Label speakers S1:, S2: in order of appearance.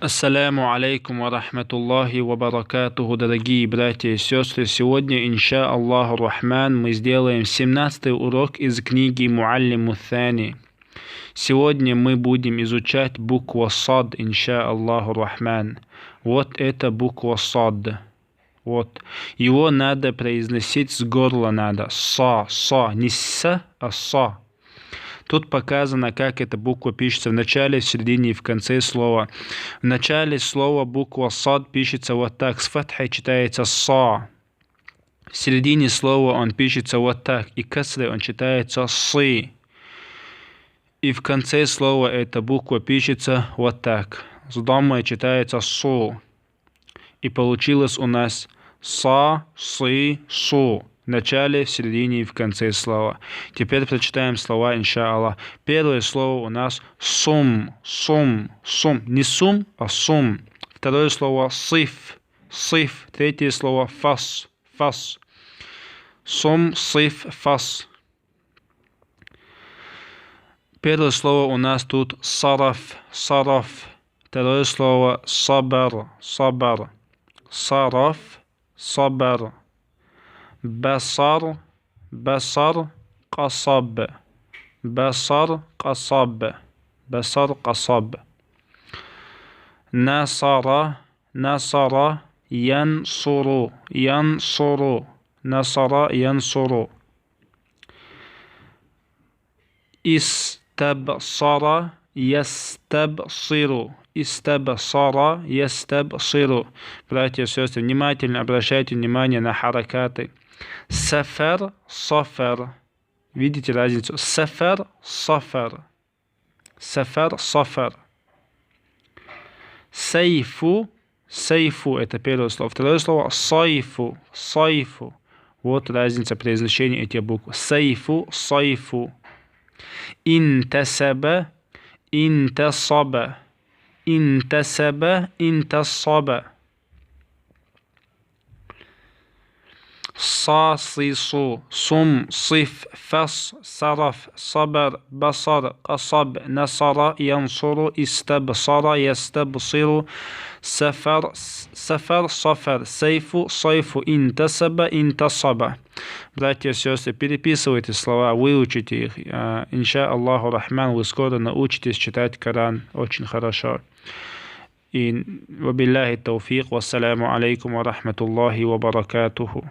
S1: Ассаляму алейкум ва рахматуллахи ва баракатуху, дорогие братья и сестры. Сегодня, инша Аллаху Рахман, мы сделаем 17-й урок из книги Муаллиму Thani. Сегодня мы будем изучать букву Сад, инша Аллаху Рахман. Вот это буква Сад. Вот. Его надо произносить с горла надо. Са, не с, а са. Тут показано, как эта буква пишется в начале, в середине и в конце слова. В начале слова буква Сад пишется вот так, с фатхой читается Са. В середине слова он пишется вот так, и касрой он читается Сы. И в конце слова эта буква пишется вот так, с даммой читается Су. И получилось у нас Са, Сы, Су. В начале, в середине и в конце слова. Теперь прочитаем слова, иншаллах. Первое слово у нас сум. Не сум, а сум. Второе слово сиф. Третье слово фас. Сум, сиф, фас. Первое слово у нас тут сараф. Второе слово сабар. Сараф, сабар. Басар, қасаб. Насара, янсуру. Истабсара, ястабсиру. Братья и сестры, внимательно обращайте внимание на харакаты. Сафар, сафар. Видите разницу? Сафар. Сайфу. Это первое слово. Второе слово сайфу. Вот разница произношения этих букв. Сайфу. Интасаба. Сасису, сум, сиф, фас, сараф, сабар, басар, қасаб, насара, янсуру, истабсара, ястабсиру, сафар, сайфу, интасаба. Братья и сестры, переписывайте слова, выучите их. Инша Аллаху Рахман, вы скоро научитесь читать Коран очень хорошо. И вабилляхи тауфик, вассаляму алейкум ва рахматуллахи ва баракатуху.